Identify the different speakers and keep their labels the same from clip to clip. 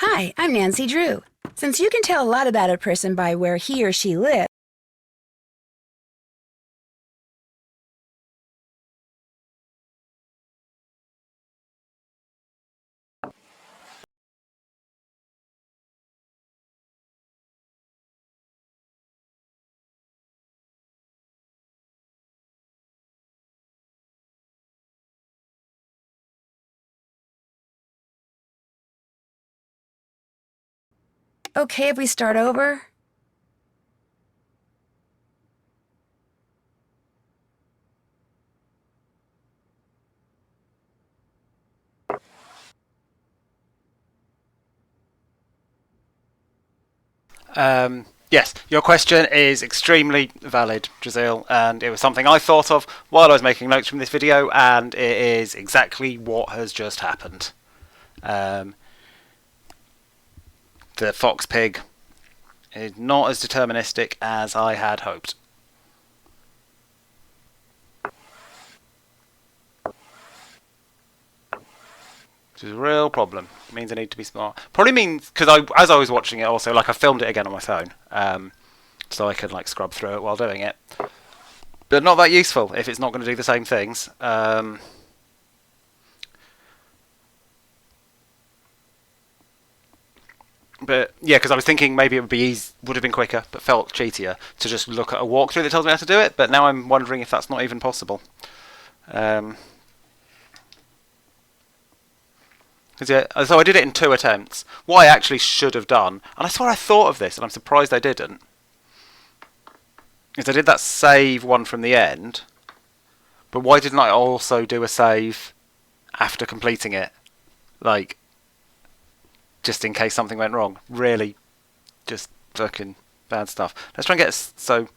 Speaker 1: Hi, I'm Nancy Drew. Since you can tell a lot about a person by where he or she lives, okay if we start over?
Speaker 2: Yes, your question is extremely valid, Jazeel, and it was something I thought of while I was making notes from this video, and it is exactly what has just happened. Um, the fox pig is not as deterministic as I had hoped. Which is a real problem. It means I need to be smart. Probably means, because as I was watching it also, like I filmed it again on my phone, so I could like scrub through it while doing it. But not that useful if it's not going to do the same things. But yeah, because I was thinking maybe it would have been quicker, but felt cheatier to just look at a walkthrough that tells me how to do it. But now I'm wondering if that's not even possible. Um, yeah, so I did it in 2 attempts. What I actually should have done, and I swear I thought of this, and I'm surprised I didn't, is I did that save one from the end. But why didn't I also do a save after completing it? Like, just in case something went wrong. Really, just fucking bad stuff. Let's try and get so.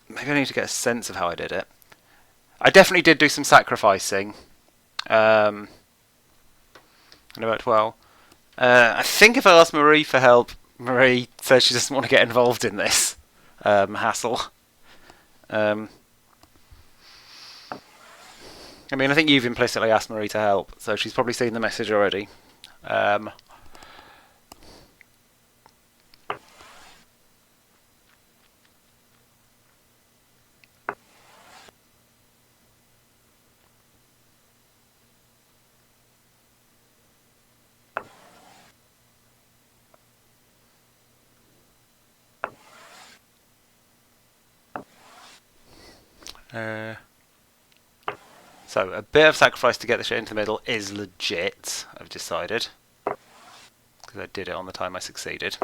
Speaker 2: Maybe I need to get a sense of how I did it. I definitely did do some sacrificing. And about well. I think if I asked Marie for help, Marie says she doesn't want to get involved in this hassle. I mean, I think you've implicitly asked Marie to help, so she's probably seen the message already. So a bit of sacrifice to get the shit into the middle is legit, I've decided. Because I did it on the time I succeeded.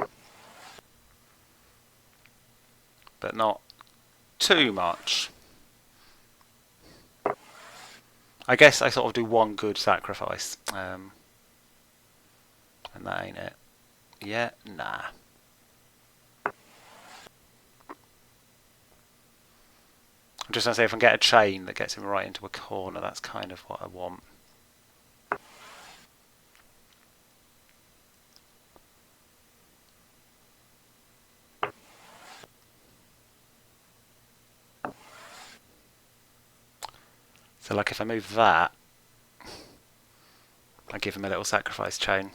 Speaker 2: But not too much. I guess I sort of do one good sacrifice. And that ain't it. Yeah, nah. I'm just going to say if I can get a chain that gets him right into a corner, that's kind of what I want. So like if I move that, I give him a little sacrifice chain.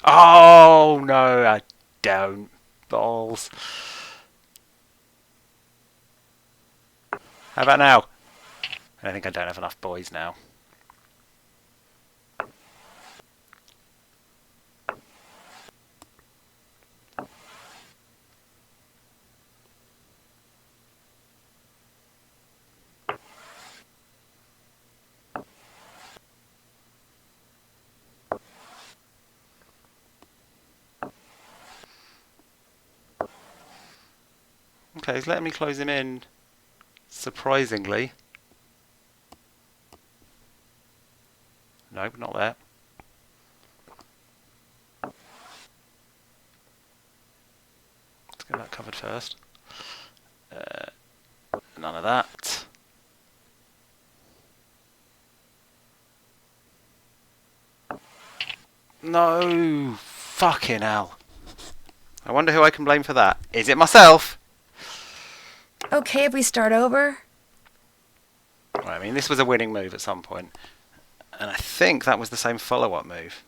Speaker 2: Oh no, I don't. Balls. How about now? I think I don't have enough boys now. Okay, he's letting me close him in, surprisingly. Nope, not there. Let's get that covered first. None of that. No! Fucking hell. I wonder who I can blame for that. Is it myself?
Speaker 1: Okay if we start over?
Speaker 2: Right, I mean, this was a winning move at some point, and I think that was the same follow-up move.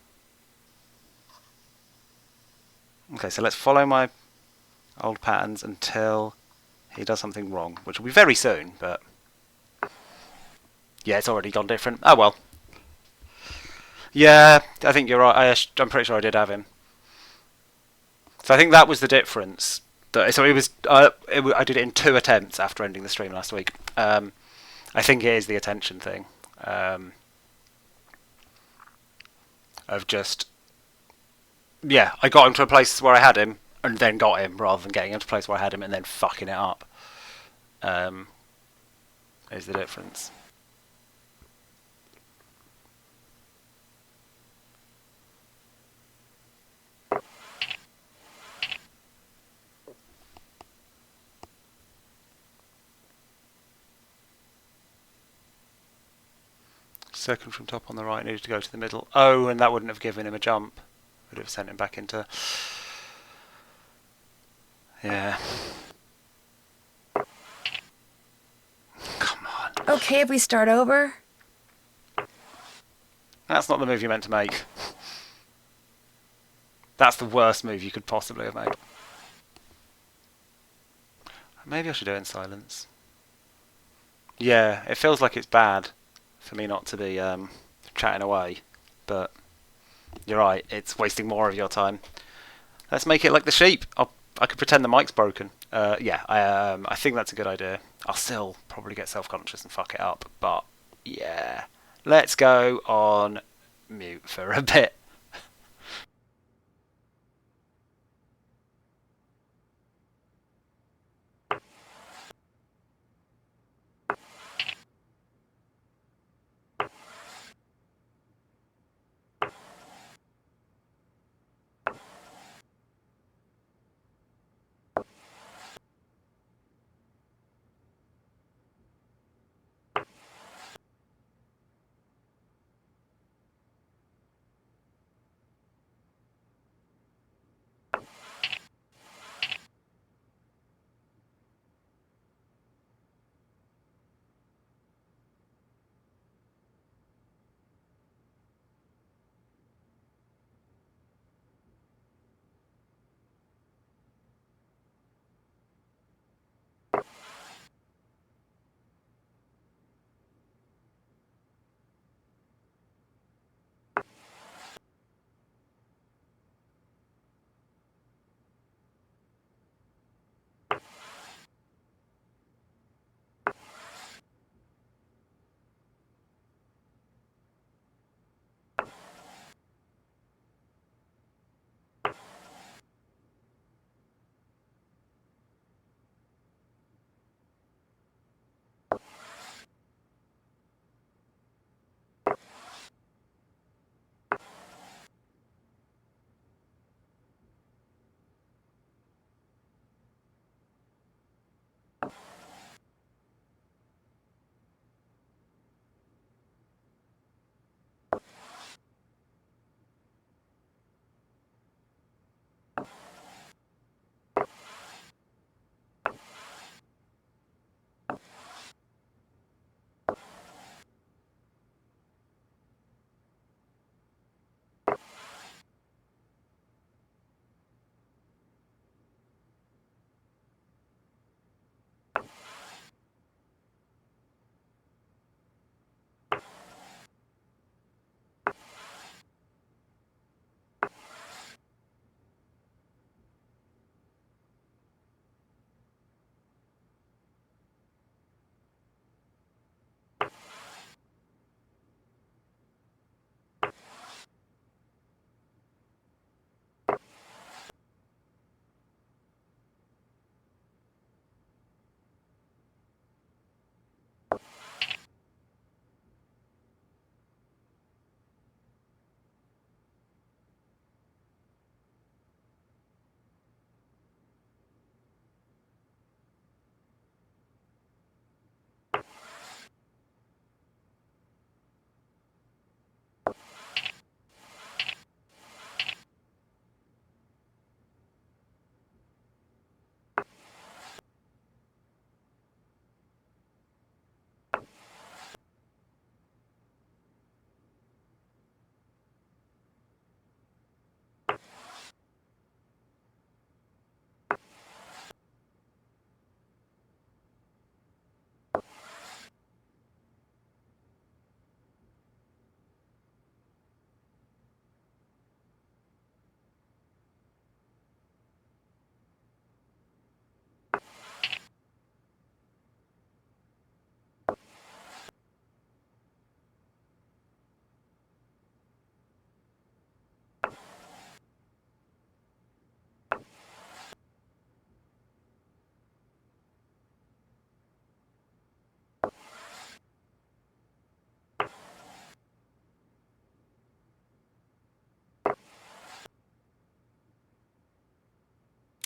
Speaker 2: Okay, so let's follow my old patterns until he does something wrong, which will be very soon, but... Yeah, it's already gone different. Oh well. Yeah, I think you're right. I'm pretty sure I did have him. So I think that was the difference. So it was. I did it in 2 attempts after ending the stream last week. I think it is the attention thing. Of just. Yeah, I got him to a place where I had him, and then got him, rather than getting him to a place where I had him and then fucking it up. Is the difference. Second from top on the right, needed to go to the middle. Oh, and that wouldn't have given him a jump. Would have sent him back into... Yeah. Come on.
Speaker 1: Okay, if we start over?
Speaker 2: That's not the move you meant to make. That's the worst move you could possibly have made. Maybe I should do it in silence. Yeah, it feels like it's bad for me not to be chatting away, but you're right, it's wasting more of your time. Let's make it like the sheep. I could pretend the mic's broken. Yeah, I think that's a good idea. I'll still probably get self-conscious and fuck it up, but yeah. Let's go on mute for a bit.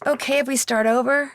Speaker 1: Okay if we start over?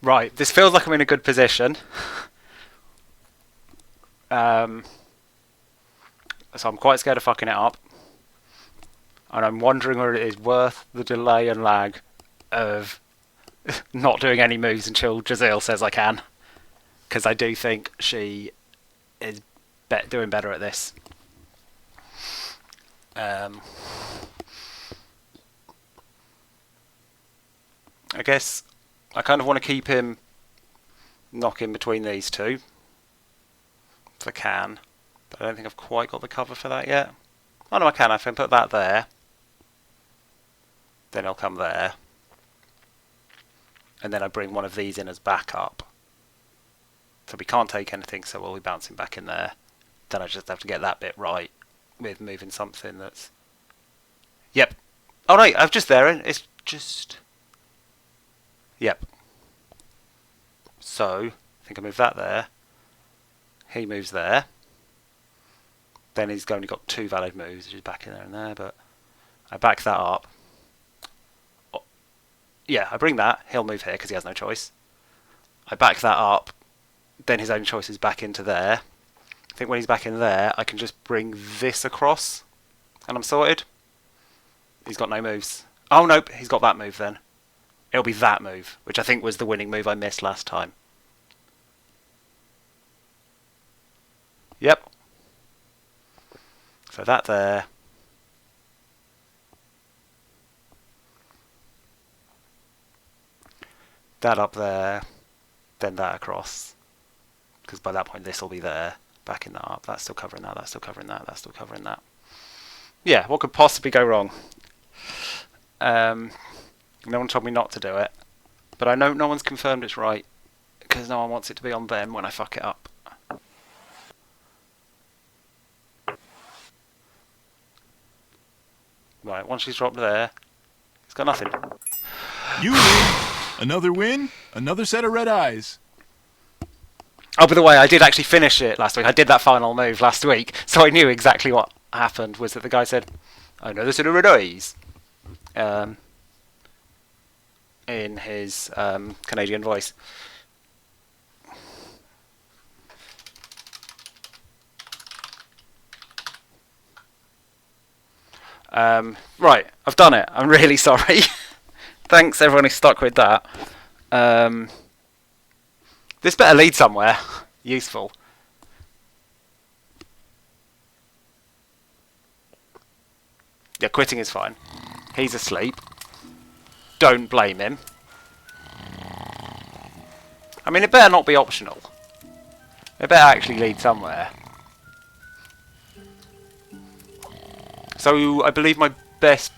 Speaker 2: Right, this feels like I'm in a good position. So I'm quite scared of fucking it up. And I'm wondering whether it is worth the delay and lag of not doing any moves until Jazeel says I can. Because I do think she is doing better at this. I guess I kind of want to keep him knocking between these two. If I can. But I don't think I've quite got the cover for that yet. Oh no, I can. I can put that there. Then he'll come there. And then I bring one of these in as backup. So we can't take anything, so we'll be bouncing back in there. Then I just have to get that bit right with moving something that's... Yep. Oh no, I'm just there. It's just... Yep. So, I think I move that there. He moves there. Then he's only got 2 valid moves, which is back in there and there, but I back that up. Oh, yeah, I bring that. He'll move here because he has no choice. I back that up. Then his only choice is back into there. I think when he's back in there, I can just bring this across, and I'm sorted. He's got no moves. Oh, nope, he's got that move then. It'll be that move, which I think was the winning move I missed last time. Yep. So that there. That up there. Then that across. Because by that point this will be there. Backing that up. That's still covering that. That's still covering that. That's still covering that. Yeah, what could possibly go wrong? No one told me not to do it. But I know no one's confirmed it's right. Because no one wants it to be on them when I fuck it up. Right, once she's dropped there, it's got nothing.
Speaker 3: You win. Another win, another set of red eyes.
Speaker 2: Oh, by the way, I did actually finish it last week. I did that final move last week, so I knew exactly what happened. Was that the guy said, "Another set of red eyes," in his Canadian voice. Right, I've done it. I'm really sorry. Thanks everyone who stuck with that. This better lead somewhere. Useful. Yeah, quitting is fine. He's asleep. Don't blame him. I mean, it better not be optional. It better actually lead somewhere. So, I believe my best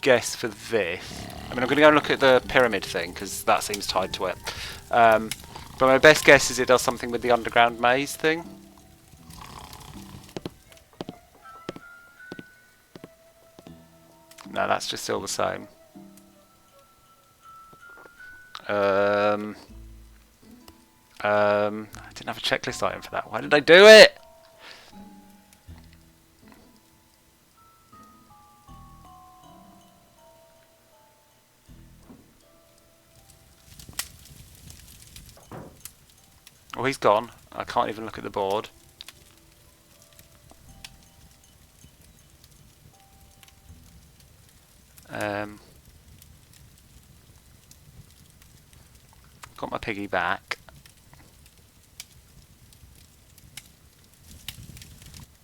Speaker 2: guess for this... I mean, I'm going to go and look at the pyramid thing, because that seems tied to it. But my best guess is it does something with the underground maze thing. No, that's just still the same. I didn't have a checklist item for that. Why did I do it? Oh, he's gone. I can't even look at the board. Got my piggy back.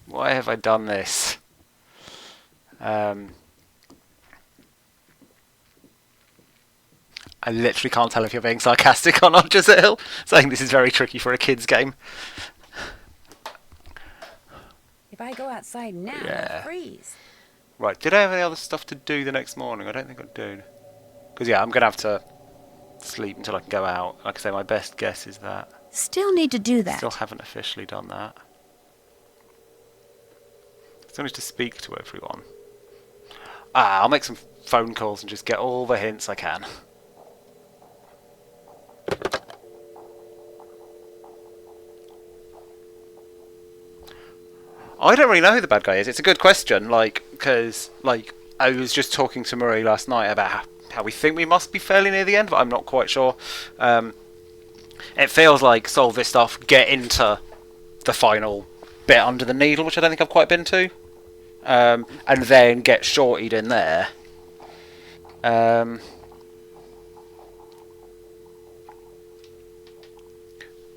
Speaker 2: Why have I done this? I literally can't tell if you're being sarcastic or not, Giselle. Saying this is very tricky for a kid's game.
Speaker 1: If I go outside now,
Speaker 2: Yeah.
Speaker 1: I'll freeze.
Speaker 2: Right, did I have any other stuff to do the next morning? I don't think I do. Because, yeah, I'm going to have to sleep until I can go out. Like I say, my best guess is that.
Speaker 1: Still need to do that.
Speaker 2: Still haven't officially done that. Still need to speak to everyone. I'll make some phone calls and just get all the hints I can. I don't really know who the bad guy is. It's a good question, because I was just talking to Murray last night about how we think we must be fairly near the end, but I'm not quite sure. It feels like solve this stuff, get into the final bit under the needle, which I don't think I've quite been to, and then get shortied in there.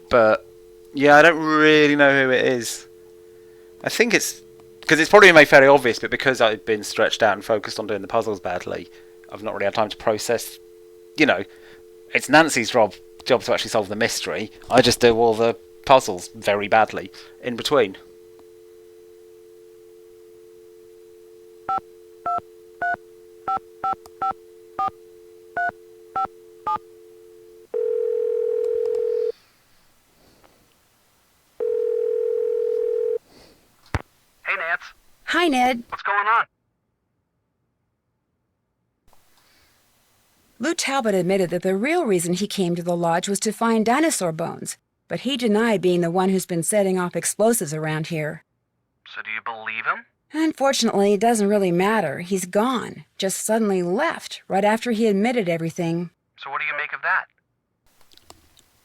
Speaker 2: But yeah, I don't really know who it is. I think it's because it's probably made fairly obvious, but because I've been stretched out and focused on doing the puzzles badly, I've not really had time to process. You know, it's Nancy's job to actually solve the mystery. I just do all the puzzles very badly in between.
Speaker 4: Hey, Nance.
Speaker 1: Hi, Ned.
Speaker 4: What's going on?
Speaker 1: Lou Talbot admitted that the real reason he came to the lodge was to find dinosaur bones, but he denied being the one who's been setting off explosives around here.
Speaker 4: So do you believe him?
Speaker 1: Unfortunately, it doesn't really matter. He's gone. Just suddenly left, right after he admitted everything.
Speaker 4: So what do you make of that?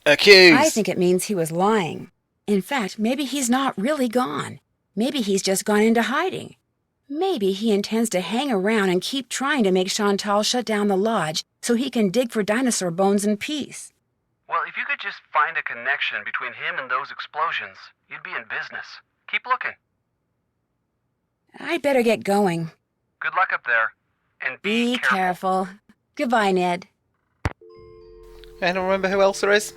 Speaker 2: Accused!
Speaker 1: I think it means he was lying. In fact, maybe he's not really gone. Maybe he's just gone into hiding. Maybe he intends to hang around and keep trying to make Chantal shut down the lodge so he can dig for dinosaur bones in peace.
Speaker 4: Well, if you could just find a connection between him and those explosions, you'd be in business. Keep looking.
Speaker 1: I'd better get going.
Speaker 4: Good luck up there. And
Speaker 1: Be careful. Goodbye, Ned.
Speaker 2: Anyone remember who else there is?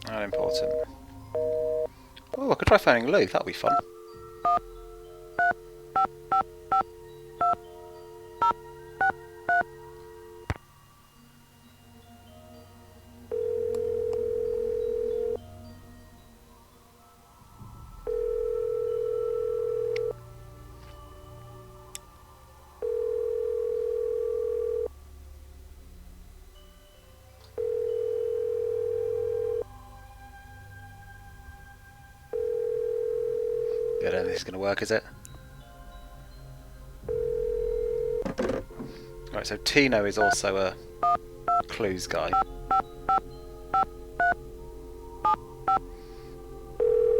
Speaker 2: Not important. Oh, I could try finding Lou. That'll be fun. I don't think it's going to work, is it? Right, so Tino is also a clues guy.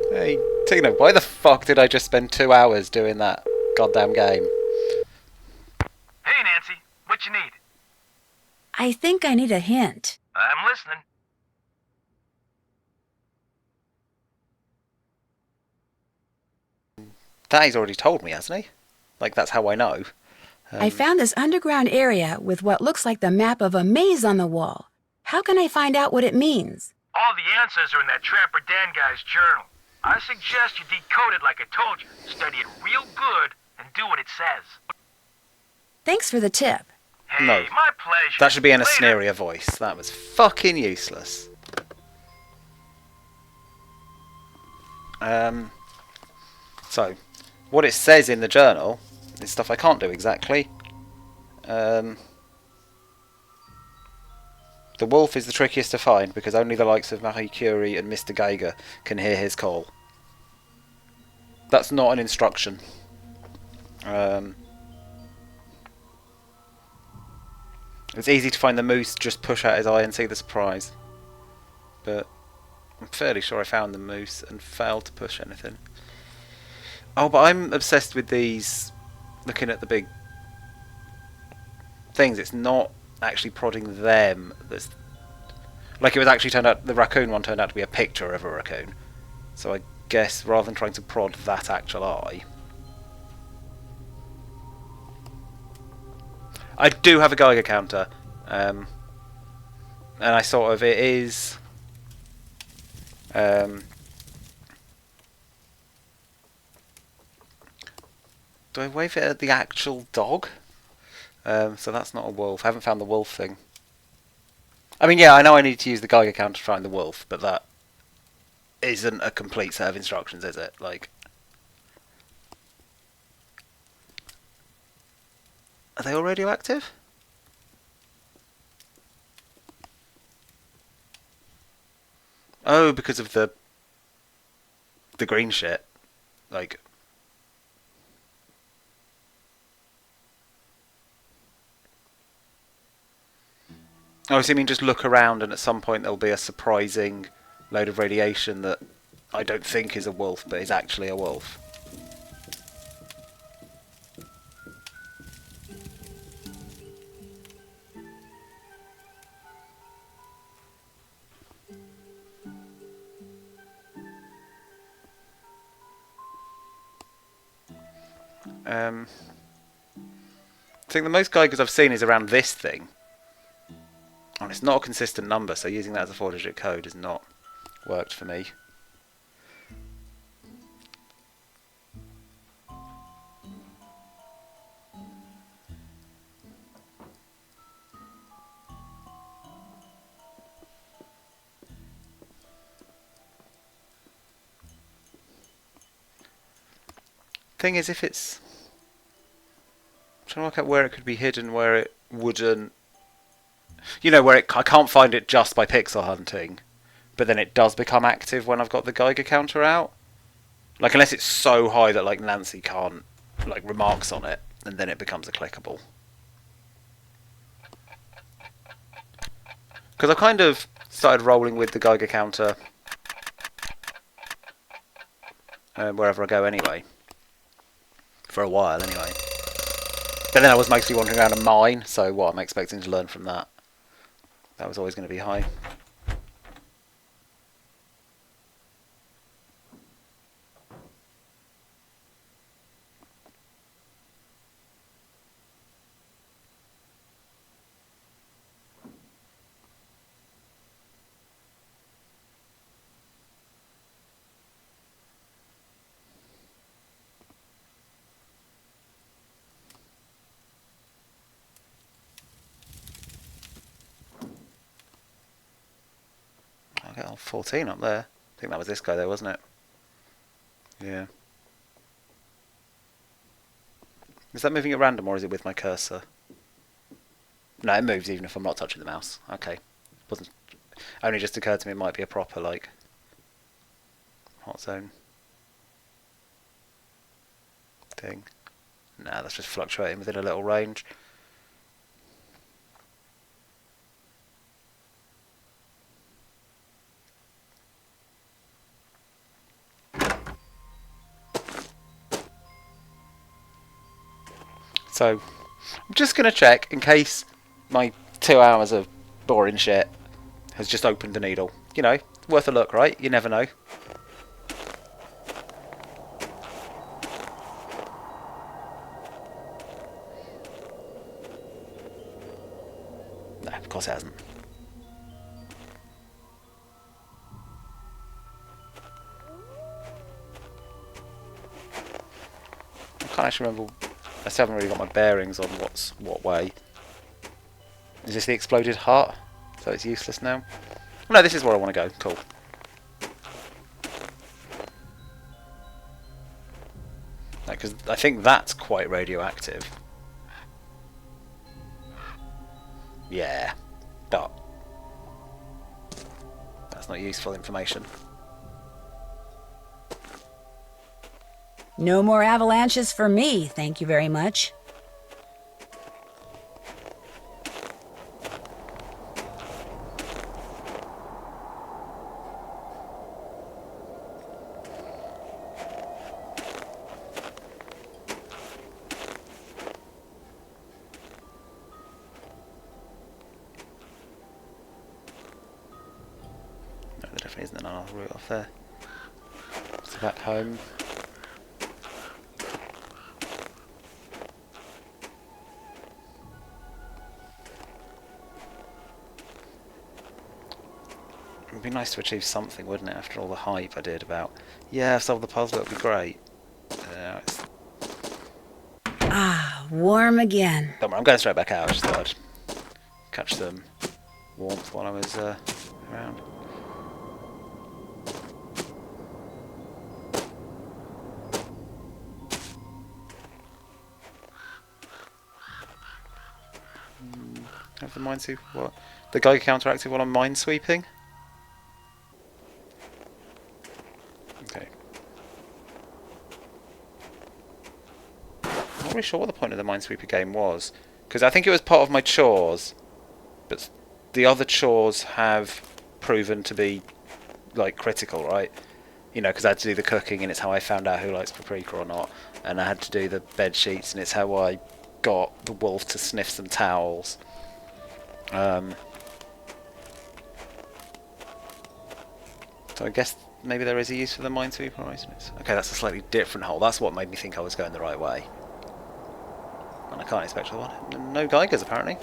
Speaker 2: Hey, Tino, why the fuck did I just spend 2 hours doing that goddamn game?
Speaker 4: Hey, Nancy. What you need?
Speaker 1: I think I need a hint.
Speaker 4: I'm listening.
Speaker 2: That he's already told me, hasn't he? Like, that's how I know.
Speaker 1: I found this underground area with what looks like the map of a maze on the wall. How can I find out what it means?
Speaker 4: All the answers are in that Trapper Dan guy's journal. I suggest you decode it like I told you. Study it real good and do what it says.
Speaker 1: Thanks for the tip.
Speaker 4: Hey,
Speaker 2: No.
Speaker 4: my pleasure.
Speaker 2: That should be in a
Speaker 4: Later.
Speaker 2: Sneeria voice. That was fucking useless. So, what it says in the journal is stuff I can't do exactly. The wolf is the trickiest to find because only the likes of Marie Curie and Mr. Geiger can hear his call. That's not an instruction. It's easy to find the moose, just push out his eye and see the surprise. But I'm fairly sure I found the moose and failed to push anything. Oh, but I'm obsessed with these, looking at the big things. It's not actually prodding them. That's like it was actually turned out, the raccoon one turned out to be a picture of a raccoon. So I guess rather than trying to prod that actual eye, I do have a Geiger counter, and I sort of, it is, do I wave it at the actual dog? So that's not a wolf. I haven't found the wolf thing. I mean, yeah, I know I need to use the Geiger counter to find the wolf, but that isn't a complete set of instructions, is it? Like, are they all radioactive? Oh, because of the green shit. Like, oh, so you mean just look around and at some point there'll be a surprising load of radiation that I don't think is a wolf, but is actually a wolf. I think the most Geigers I've seen is around this thing. And it's not a consistent number, so using that as a 4-digit code has not worked for me. Thing is, if it's... I'm trying to work out where it could be hidden, where it wouldn't... You know, where I can't find it just by pixel hunting, but then it does become active when I've got the Geiger counter out. Like, unless it's so high that, like, Nancy can't, like, remarks on it, and then it becomes a clickable. Because I've kind of started rolling with the Geiger counter wherever I go anyway. For a while, anyway. But then I was mostly wandering around a mine, so what I'm expecting to learn from that. That was always going to be high. I get on 14 up there. I think that was this guy there, wasn't it? Yeah. Is that moving at random or is it with my cursor? No, it moves even if I'm not touching the mouse. Okay. Wasn't only just occurred to me it might be a proper, like, hot zone thing. Nah, that's just fluctuating within a little range. So, I'm just going to check in case my 2 hours of boring shit has just opened the needle. You know, worth a look, right? You never know. No, of course it hasn't. can't actually remember. I still haven't really got my bearings on what's what way. Is this the exploded hut? So it's useless now? No, this is where I want to go. Cool. Because I think that's quite radioactive. Yeah, but that's not useful information.
Speaker 1: No more avalanches for me, thank you very much.
Speaker 2: No, there definitely isn't another route off there. So back home. It would be nice to achieve something, wouldn't it, after all the hype I did about, yeah, I've solved the puzzle, it'll be great. It's...
Speaker 1: Ah, warm again.
Speaker 2: Don't worry, I'm going straight back out. I just thought I'd catch some warmth while I was around. Have the minesweep? What? The Geiger counteractive while I'm minesweeping? Okay. I'm not really sure what the point of the minesweeper game was, because I think it was part of my chores, but the other chores have proven to be like critical, right? You know, because I had to do the cooking, and it's how I found out who likes paprika or not, and I had to do the bed sheets, and it's how I got the wolf to sniff some towels. So I guess maybe there is a use for the minesweeper items. Okay, that's a slightly different hole. That's what made me think I was going the right way. And I can't expect one. No Geigers, apparently.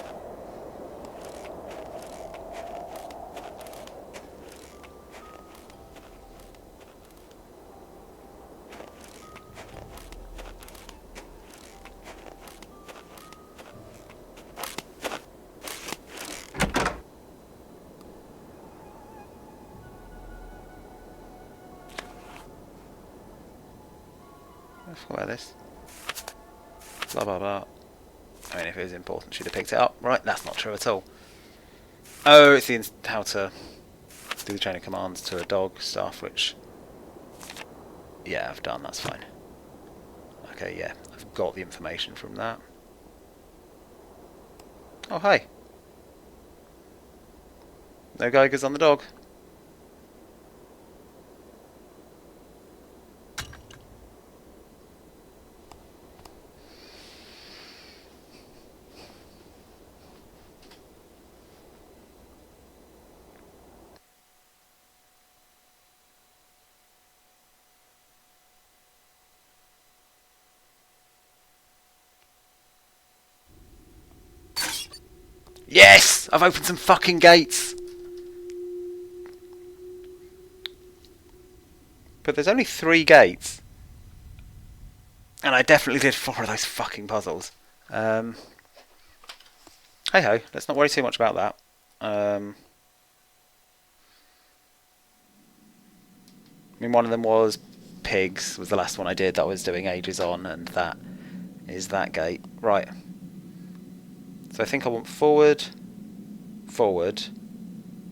Speaker 2: I forgot about this. Blah blah blah. I mean, if it was important, she'd have picked it up. Right, that's not true at all. Oh, it's the how to do the chain of commands to a dog stuff, which... yeah, I've done, that's fine. Okay, yeah, I've got the information from that. Oh, hey. No Geigers on the dog. Yes! I've opened some fucking gates! But there's only 3 gates. And I definitely did 4 of those fucking puzzles. Hey ho, let's not worry too much about that. I mean, one of them was pigs, was the last one I did that I was doing ages on, and that is that gate. Right. So I think I want forward, forward,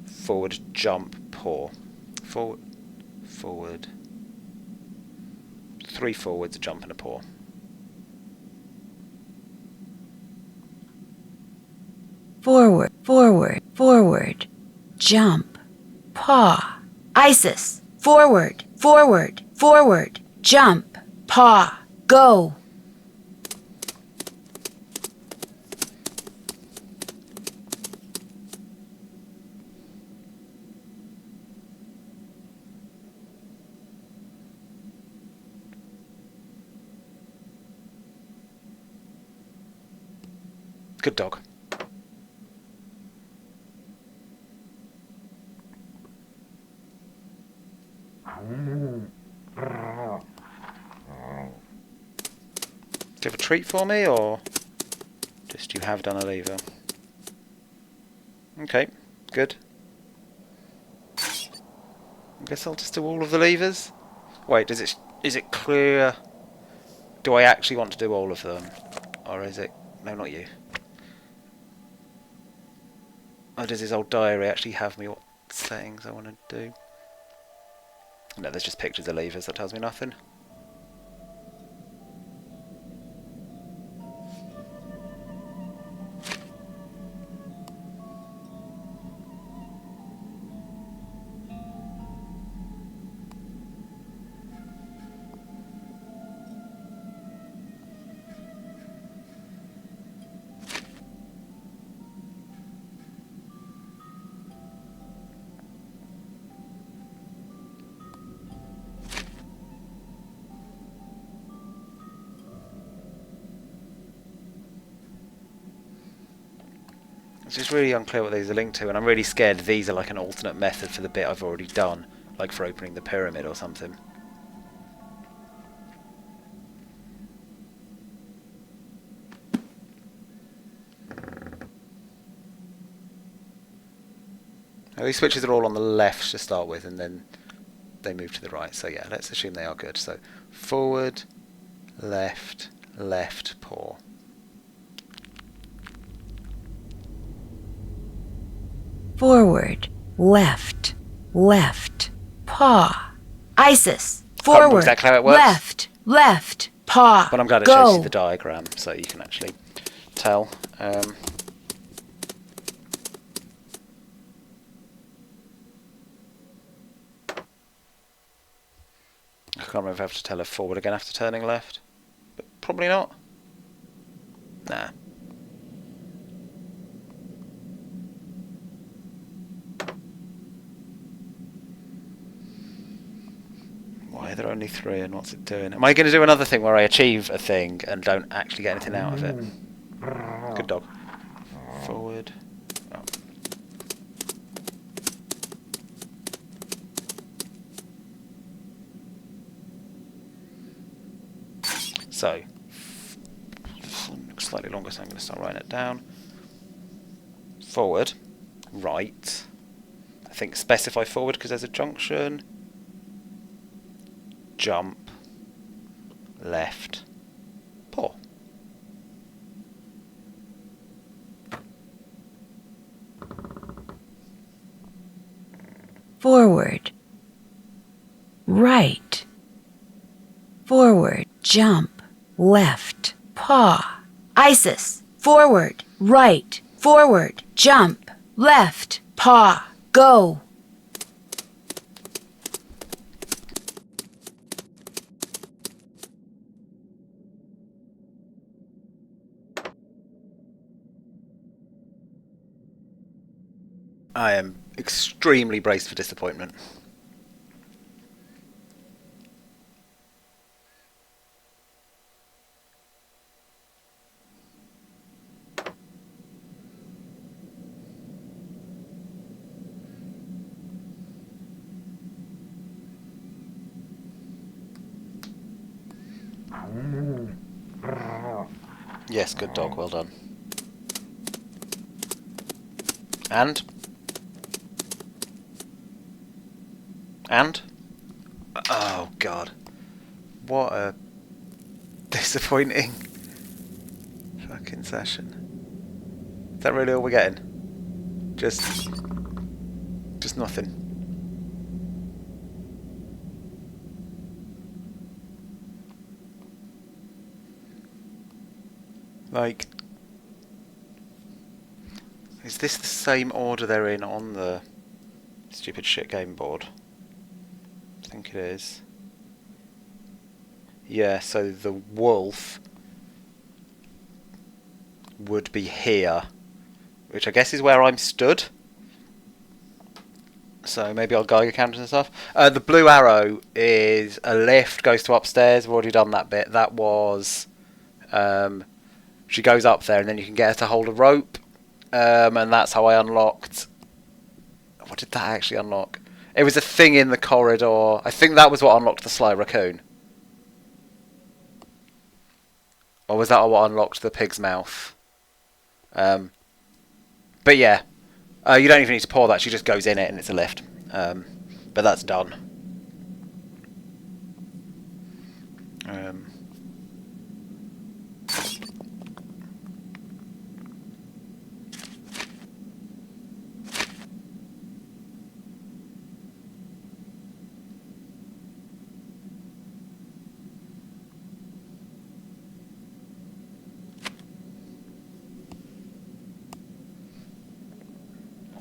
Speaker 2: forward, jump, paw. Forward, forward. 3 forwards, a jump and a paw.
Speaker 1: Forward, forward, forward. Jump. Paw. Isis. Forward, forward, forward. Jump. Paw. Go.
Speaker 2: Good dog. Do you have a treat for me, or just you have done a lever? Okay, good. I guess I'll just do all of the levers. Wait, is it clear? Do I actually want to do all of them? Or is it... No, not you. Or does his old diary actually have me what settings I want to do? No, there's just pictures of levers. That tells me nothing. It's just really unclear what these are linked to, and I'm really scared these are like an alternate method for the bit I've already done, like for opening the pyramid or something. Now, these switches are all on the left to start with, and then they move to the right. So yeah, let's assume they are good. So forward, left, left, paw.
Speaker 1: Forward, left, left, paw. Isis,
Speaker 2: Can't remember
Speaker 1: forward,
Speaker 2: exactly how it works.
Speaker 1: left, left, paw.
Speaker 2: But I'm glad it
Speaker 1: go.
Speaker 2: shows you the diagram, so you can actually tell. I can't remember if I have to tell her forward again after turning left. But probably not. Nah. Why are there only 3 and what's it doing? Am I going to do another thing where I achieve a thing and don't actually get anything out of it? Good dog. Forward. Oh. So, slightly longer, so I'm going to start writing it down. Forward, right. I think specify forward because there's a junction. Jump, left, paw.
Speaker 1: Forward, right, forward, jump, left, paw. Isis, forward, right, forward, jump, left, paw, go.
Speaker 2: I am extremely braced for disappointment. Yes, good dog, well done. And? Oh god. What a disappointing fucking session. Is that really all we're getting? Just nothing. Like, is this the same order they're in on the stupid shit game board? I think it is. Yeah, so the wolf would be here, which I guess is where I'm stood. So maybe I'll Geiger counters and stuff. The blue arrow is a lift, goes to upstairs. We've already done that bit. That was... she goes up there and then you can get her to hold a rope. And that's how I unlocked... What did that actually unlock? It was a thing in the corridor. I think that was what unlocked the Sly Raccoon. Or was that what unlocked the pig's mouth? But yeah, you don't even need to pour that. She just goes in it and it's a lift. But that's done.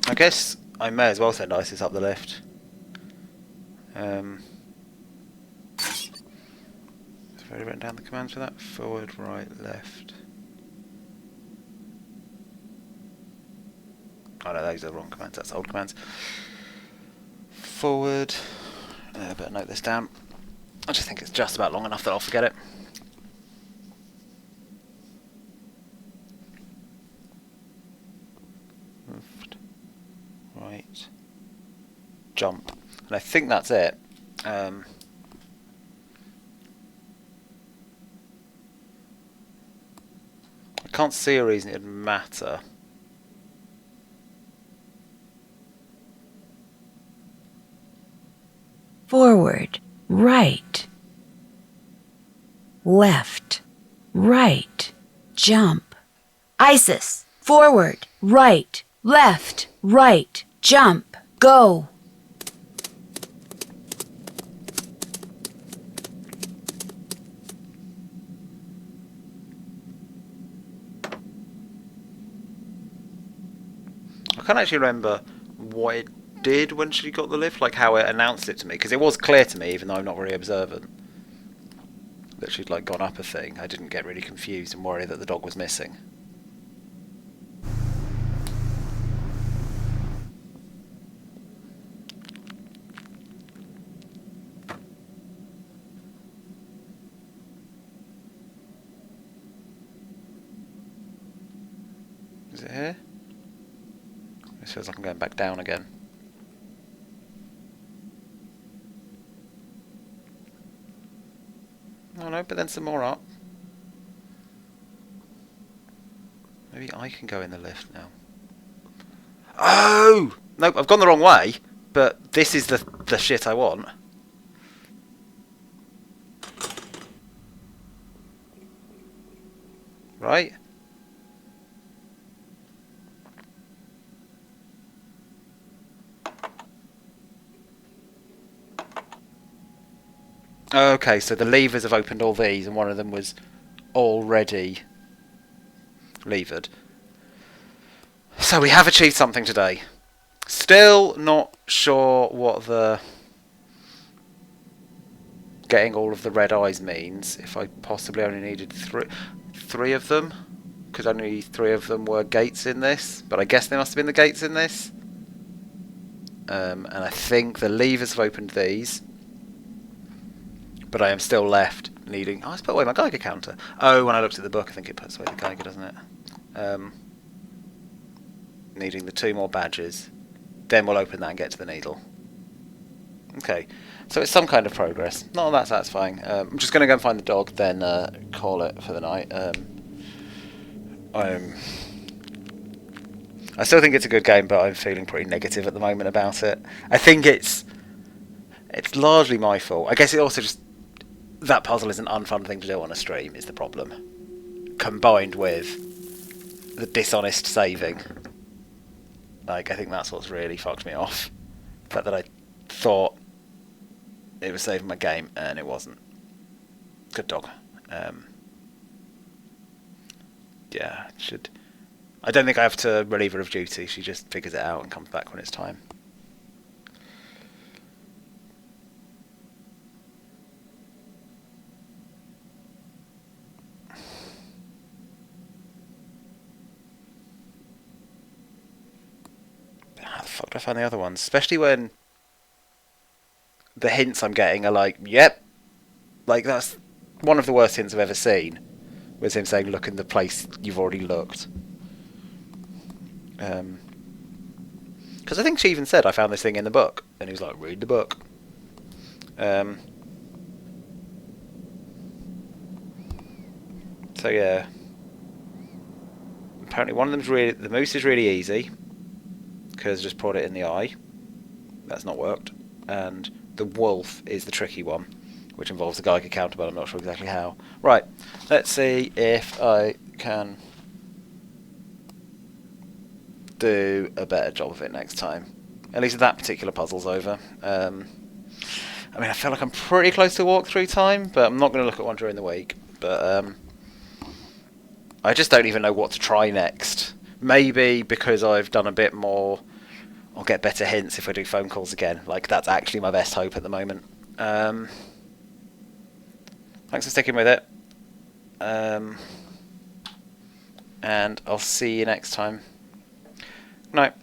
Speaker 2: I guess I may as well send Isis up the lift. Have I written down the commands for that? Forward, right, left. Oh no, those are the wrong commands. That's old commands. Forward. Better note this down. I just think it's just about long enough that I'll forget it. Left, right, jump. And I think that's it. I can't see a reason it'd matter.
Speaker 1: Forward, right, left, right, jump. Isis, forward, right, left, right, jump, go.
Speaker 2: I can't actually remember what it did when she got the lift, like how it announced it to me, because it was clear to me, even though I'm not very observant, that she'd like gone up a thing. I didn't get really confused and worry that the dog was missing. Is it here? It feels like I'm going back down again. Oh no, but then some more up. Maybe I can go in the lift now. Oh! Nope, I've gone the wrong way, but this is the shit I want. Right? Okay, so the levers have opened all these, and one of them was already levered. So we have achieved something today. Still not sure what the getting all of the red eyes means. If I possibly only needed three of them, because only 3 of them were gates in this, but I guess they must have been the gates in this. And I think the levers have opened these. But I am still left needing... Oh, it's put away my Geiger counter. Oh, when I looked at the book, I think it puts away the Geiger, doesn't it? Needing the 2 more badges. Then we'll open that and get to the needle. Okay, so it's some kind of progress. Not that satisfying. I'm just going to go and find the dog, then call it for the night. I still think it's a good game, but I'm feeling pretty negative at the moment about it. I think it's largely my fault. I guess it also just... That puzzle is an unfun thing to do on a stream, is the problem. Combined with the dishonest saving. Like, I think that's what's really fucked me off. The fact that I thought it was saving my game, and it wasn't. Good dog. Yeah, should... I don't think I have to relieve her of duty. She just figures it out and comes back when it's time. How the fuck do I find the other ones? Especially when the hints I'm getting are like, yep. Like, that's one of the worst hints I've ever seen. Was him saying, look in the place you've already looked. Because I think she even said, I found this thing in the book. And he was like, read the book. So So yeah. Apparently one of them's really... The moose is really easy. Because I just poured it in the eye. That's not worked. And the wolf is the tricky one, which involves the Geiger counter, but I'm not sure exactly how. Right, let's see if I can do a better job of it next time. At least that particular puzzle's over. I mean, I feel like I'm pretty close to walkthrough time, but I'm not going to look at one during the week. But I just don't even know what to try next. Maybe because I've done a bit more, I'll get better hints if I do phone calls again. Like, that's actually my best hope at the moment. Thanks for sticking with it. And I'll see you next time. Good night.